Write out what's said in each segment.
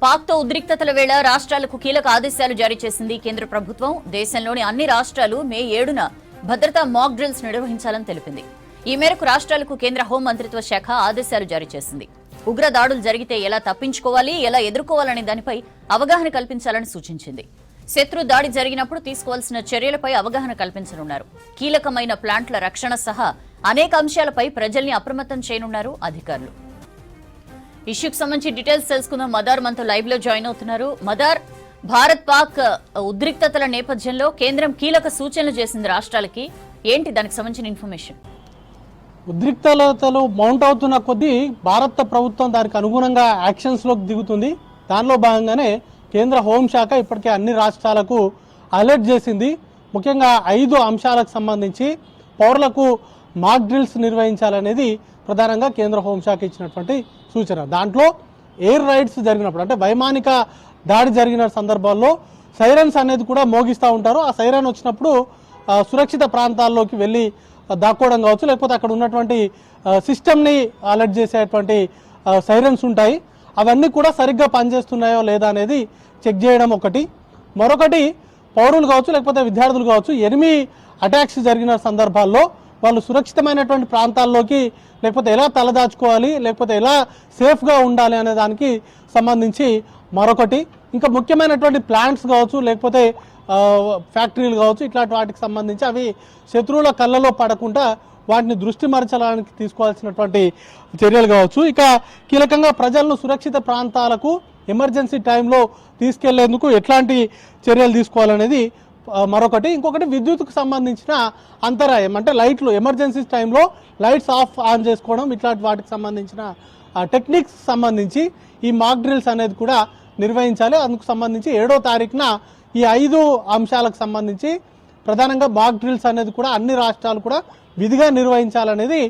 పాక్తో ఉద్రిక్తతల వేళ రాష్ట్రాలకు కీలక ఆదేశాలు జారీ చేసింది కేంద్ర ప్రభుత్వం. దేశంలోని అన్ని రాష్ట్రాలు మే 7న భద్రతా మాక్ డ్రిల్స్ నిర్వహించాలని తెలిపింది. ఈ మేరకు రాష్ట్రాలకు కేంద్ర హోం మంత్రిత్వ శాఖ ఆదేశాలు జారీ చేసింది. ఉగ్ర దాడులు జరిగితే ఎలా తప్పించుకోవాలి, ఎలా ఎదుర్కోవాలనే దానిపై అవగాహన కల్పించాలని సూచించింది. శత్రు దాడి జరిగినప్పుడు తీసుకోవాల్సిన చర్యలపై అవగాహన కల్పించనున్నారు. కీలకమైన ప్లాంట్ల రక్షణ సహా అనేక అంశాలపై ప్రజల్ని అప్రమత్తం చేయనున్నారు అధికారులు. ఇష్యూకి సంబంధించి డీటెయిల్స్ తెలుసుకుందాం. మదార్ మనతో లైవ్ లో జాయిన్ అవుతున్నారు. మదార్, భారత్ పాక్ ఉద్రిక్తతల నేపథ్యంలో కేంద్రం కీలక సూచనలు చేసింది రాష్ట్రాలకి, ఏంటి దానికి సంబంధించిన ఇన్ఫర్మేషన్? ఉద్రిక్తతలు మౌంట్ అవుతున్న కొద్దీ భారత ప్రభుత్వం దానికి అనుగుణంగా యాక్షన్స్ లోకి దిగుతుంది. దానిలో భాగంగానే కేంద్ర హోంశాఖ ఇప్పటికే అన్ని రాష్ట్రాలకు అలర్ట్ చేసింది. ముఖ్యంగా 5 అంశాలకు సంబంధించి పౌరులకు మాక్ డ్రిల్స్ నిర్వహించాలనేది ప్రధానంగా కేంద్ర హోంశాఖ ఇచ్చినటువంటి సూచన. దాంట్లో ఎయిర్ రైడ్స్ జరిగినప్పుడు, అంటే వైమానిక దాడి జరిగిన సందర్భాల్లో సైరన్స్ అనేది కూడా మోగిస్తూ ఉంటారు. ఆ సైరన్ వచ్చినప్పుడు సురక్షిత ప్రాంతాల్లోకి వెళ్ళి దాక్కోవడం కావచ్చు, లేకపోతే అక్కడ ఉన్నటువంటి సిస్టమ్ని అలర్ట్ చేసేటువంటి సైరన్స్ ఉంటాయి. అవన్నీ కూడా సరిగ్గా పనిచేస్తున్నాయో లేదా అనేది చెక్ చేయడం ఒకటి. మరొకటి, పౌరులు కావచ్చు లేకపోతే విద్యార్థులు కావచ్చు, ఎనిమి అటాక్స్ జరిగిన సందర్భాల్లో వాళ్ళు సురక్షితమైనటువంటి ప్రాంతాల్లోకి లేకపోతే ఎలా తలదాచుకోవాలి, లేకపోతే ఎలా సేఫ్గా ఉండాలి అనే దానికి సంబంధించి మరొకటి. ఇంకా ముఖ్యమైనటువంటి ప్లాంట్స్ కావచ్చు, లేకపోతే ఫ్యాక్టరీలు కావచ్చు, ఇట్లాంటి వాటికి సంబంధించి అవి శత్రువుల కళ్ళలో పడకుండా వాటిని దృష్టి మరచడానికి తీసుకోవాల్సినటువంటి చర్యలు కావచ్చు. ఇక కీలకంగా ప్రజలను సురక్షిత ప్రాంతాలకు ఎమర్జెన్సీ టైంలో తీసుకెళ్లేందుకు ఎట్లాంటి చర్యలు తీసుకోవాలనేది మరొకటి. ఇంకొకటి, విద్యుత్కు సంబంధించిన అంతరాయం, అంటే లైట్లు ఎమర్జెన్సీ టైంలో లైట్స్ ఆఫ్ ఆన్ చేసుకోవడం, ఇట్లాంటి వాటికి సంబంధించిన టెక్నిక్స్ సంబంధించి ఈ మాక్ డ్రిల్స్ అనేది కూడా నిర్వహించాలి. అందుకు సంబంధించి 7వ తారీఖున ఈ 5 అంశాలకు సంబంధించి ప్రధానంగా మాక్ డ్రిల్స్ అనేది కూడా అన్ని రాష్ట్రాలు కూడా విధిగా నిర్వహించాలనేది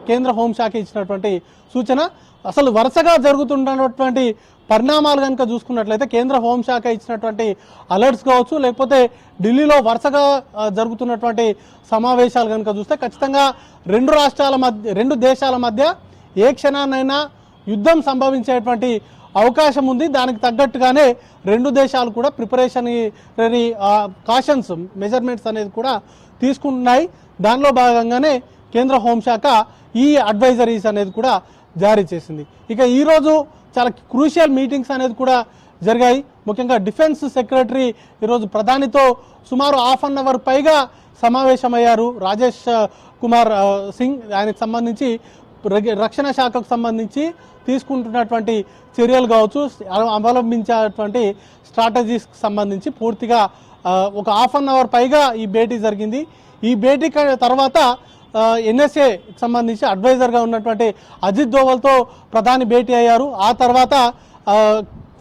కేంద్ర హోంశాఖ ఇచ్చినటువంటి సూచన. అసలు వరుసగా జరుగుతున్నటువంటి పరిణామాలు కనుక చూసుకున్నట్లయితే కేంద్ర హోంశాఖ ఇచ్చినటువంటి అలర్ట్స్ కావచ్చు, లేకపోతే ఢిల్లీలో వరుసగా జరుగుతున్నటువంటి సమావేశాలు కనుక చూస్తే ఖచ్చితంగా రెండు దేశాల మధ్య ఏ క్షణాన్నైనా యుద్ధం సంభవించేటువంటి అవకాశం ఉంది. దానికి తగ్గట్టుగానే రెండు దేశాలు కూడా ప్రిపరేషనరీ కాషన్స్ మెజర్మెంట్స్ అనేది కూడా తీసుకుంటున్నాయి. దానిలో భాగంగానే కేంద్ర హోంశాఖ ఈ అడ్వైజరీస్ అనేది కూడా జారీ చేసింది. ఇక ఈరోజు చాలా క్రూషియల్ మీటింగ్స్ అనేది కూడా జరిగాయి. ముఖ్యంగా డిఫెన్స్ సెక్రటరీ ఈరోజు ప్రధానితో సుమారు ½ అన్ అవర్ పైగా సమావేశమయ్యారు. రాజేష్ కుమార్ సింగ్, ఆయనకు సంబంధించి రక్షణ శాఖకు సంబంధించి తీసుకుంటున్నటువంటి చర్యలు కావచ్చు, అవలంబించేటువంటి స్ట్రాటజీస్కి సంబంధించి పూర్తిగా ఒక ½ అన్ అవర్ పైగా ఈ భేటీ జరిగింది. ఈ భేటీ తర్వాత ఎన్ఎస్ఏకి సంబంధించి అడ్వైజర్గా ఉన్నటువంటి అజిత్ దోవల్తో ప్రధాని భేటీ అయ్యారు. ఆ తర్వాత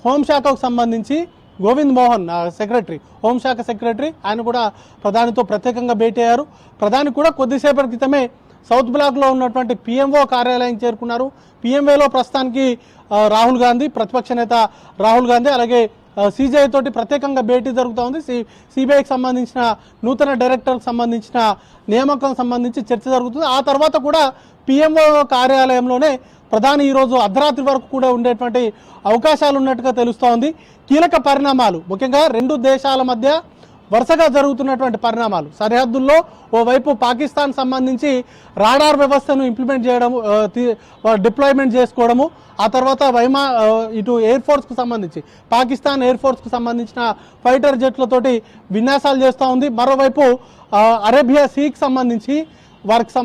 హోంశాఖకు సంబంధించి గోవింద్ మోహన్ సెక్రటరీ, హోంశాఖ సెక్రటరీ, ఆయన కూడా ప్రధానితో ప్రత్యేకంగా భేటీ అయ్యారు. ప్రధాని కూడా కొద్దిసేపటి క్రితమే సౌత్ బ్లాక్లో ఉన్నటువంటి పిఎంఓ కార్యాలయం చేరుకున్నారు. పిఎంఓలో ప్రస్తుతానికి రాహుల్ గాంధీ, ప్రతిపక్ష నేత రాహుల్ గాంధీ, అలాగే సిబిఐ తోటి ప్రత్యేకంగా భేటీ జరుగుతూ ఉంది. సిబిఐకి సంబంధించిన నూతన డైరెక్టర్కి సంబంధించిన నియామకం సంబంధించి చర్చ జరుగుతుంది. ఆ తర్వాత కూడా పిఎంఓ కార్యాలయంలోనే ప్రధాని ఈరోజు అర్ధరాత్రి వరకు కూడా ఉండేటువంటి అవకాశాలు ఉన్నట్టుగా తెలుస్తోంది. కీలక పరిణామాలు, ముఖ్యంగా రెండు దేశాల మధ్య వరుసగా జరుగుతున్నటువంటి పరిణామాలు, సరిహద్దుల్లో ఓవైపు పాకిస్తాన్ సంబంధించి రాడార్ వ్యవస్థను ఇంప్లిమెంట్ చేయడము, డిప్లాయ్మెంట్ చేసుకోవడము, ఆ తర్వాత ఇటు ఎయిర్ ఫోర్స్కు సంబంధించి పాకిస్తాన్ ఎయిర్ ఫోర్స్కు సంబంధించిన ఫైటర్ జెట్లతోటి విన్యాసాలు చేస్తూ ఉంది. మరోవైపు అరేబియా సీకి సంబంధించి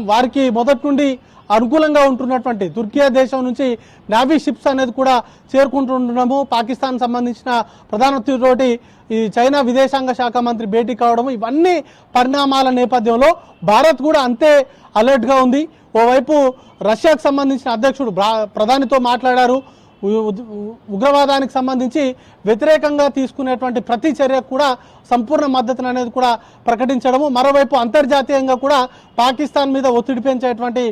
వారికి మొదటి నుండి అనుకూలంగా ఉంటున్నటువంటి తుర్కియా దేశం నుంచి నావీ షిప్స్ అనేది కూడా చేరుకుంటుండడము, పాకిస్తాన్ సంబంధించిన ప్రధానమంత్రితోటి ఈ చైనా విదేశాంగ శాఖ మంత్రి భేటీ కావడము, ఇవన్నీ పరిణామాల నేపథ్యంలో భారత్ కూడా అంతే అలర్ట్గా ఉంది. ఓవైపు రష్యాకు సంబంధించిన అధ్యక్షుడు ప్రధానితో మాట్లాడారు. ఉగ్రవాదానికి సంబంధించి వ్యతిరేకంగా తీసుకునేటువంటి ప్రతి చర్యకు కూడా సంపూర్ణ మద్దతును అనేది కూడా ప్రకటించడము, మరోవైపు అంతర్జాతీయంగా కూడా పాకిస్తాన్ మీద ఒత్తిడి పెంచేటువంటి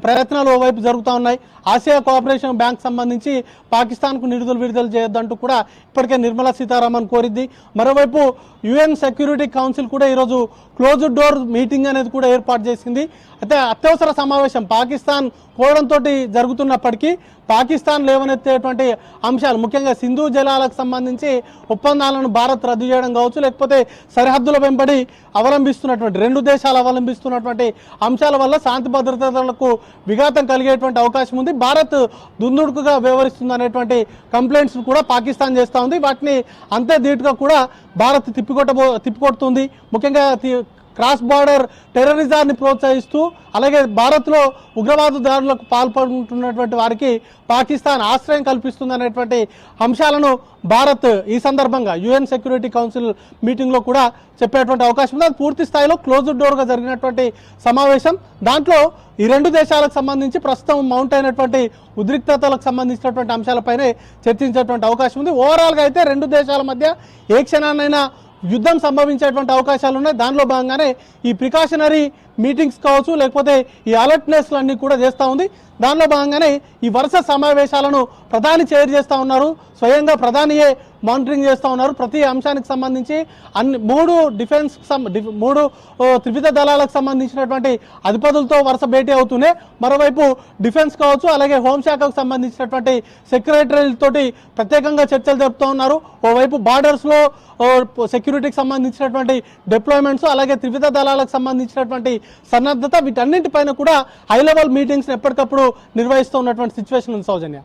ప్రయత్నాలు ఓవైపు జరుగుతూ ఉన్నాయి. ఆసియా కోఆపరేషన్ బ్యాంక్ సంబంధించి పాకిస్తాన్కు నిధులు విడుదల చేయొద్దంటూ కూడా ఇప్పటికే నిర్మలా సీతారామన్ కోరిద్ది. మరోవైపు యుఎన్ సెక్యూరిటీ కౌన్సిల్ కూడా ఈరోజు క్లోజ్డ్ డోర్ మీటింగ్ అనేది కూడా ఏర్పాటు చేసింది. అయితే అత్యవసర సమావేశం పాకిస్తాన్ కోవడంతో జరుగుతున్నప్పటికీ పాకిస్తాన్ లేవనెత్తేటువంటి అంశాలు ముఖ్యంగా సింధు జలాలకు సంబంధించి ఒప్పందాలను భారత్ రద్దు చేయడం కావచ్చు, లేకపోతే సరిహద్దుల వెంబడి అవలంబిస్తున్నటువంటి రెండు దేశాలు అవలంబిస్తున్నటువంటి అంశాల వల్ల శాంతి భద్రతలకు విఘాతం కలిగేటువంటి అవకాశం ఉంది. భారత్ దుందుడుకుగా వ్యవహరిస్తుంది అనేటువంటి కంప్లైంట్స్ కూడా పాకిస్తాన్ చేస్తూ ఉంది. వాటిని అంతే ధీటుగా కూడా భారత్ తిప్పికొడుతుంది. ముఖ్యంగా క్రాస్ బార్డర్ టెర్రరిజాన్ని ప్రోత్సహిస్తూ అలాగే భారత్లో ఉగ్రవాద దాడులకు పాల్పడుతున్నటువంటి వారికి పాకిస్తాన్ ఆశ్రయం కల్పిస్తుంది అనేటువంటి అంశాలను భారత్ ఈ సందర్భంగా యుఎన్ సెక్యూరిటీ కౌన్సిల్ మీటింగ్లో కూడా చెప్పేటువంటి అవకాశం ఉంది. అది పూర్తి స్థాయిలో క్లోజ్డ్ డోర్గా జరిగినటువంటి సమావేశం. దాంట్లో ఈ రెండు దేశాలకు సంబంధించి ప్రస్తుతం మౌంట్ అయినటువంటి ఉద్రిక్తతలకు సంబంధించినటువంటి అంశాలపైనే చర్చించేటువంటి అవకాశం ఉంది. ఓవరాల్గా అయితే రెండు దేశాల మధ్య ఏ క్షణాన్నైనా యుద్ధం సంభవించేటువంటి అవకాశాలు ఉన్నాయి. దానిలో భాగంగానే ఈ ప్రికాషనరీ మీటింగ్స్ కావచ్చు, లేకపోతే ఈ అలర్ట్నెస్లు అన్నీ కూడా చేస్తూ ఉంది. దానిలో భాగంగానే ఈ వరుస సమావేశాలను ప్రధాని చైర్ చేస్తూ ఉన్నారు. స్వయంగా ప్రధానియే మానిటరింగ్ చేస్తూ ఉన్నారు. ప్రతి అంశానికి సంబంధించి మూడు త్రివిధ దళాలకు సంబంధించినటువంటి అధిపతులతో వరుస భేటీ అవుతూనే మరోవైపు డిఫెన్స్ కావచ్చు, అలాగే హోంశాఖకు సంబంధించినటువంటి సెక్రటరీలతోటి ప్రత్యేకంగా చర్చలు జరుపుతూ ఉన్నారు. ఓవైపు బార్డర్స్లో సెక్యూరిటీకి సంబంధించినటువంటి డిప్లాయ్మెంట్స్, అలాగే త్రివిధ దళాలకు సంబంధించినటువంటి సన్నద్ధత, వీటన్నింటిపైన కూడా హై లెవెల్ మీటింగ్స్ ఎప్పటికప్పుడు నిర్వహిస్తూ ఉన్నటువంటి సిచ్యువేషన్ ఉంది. సౌజన్య.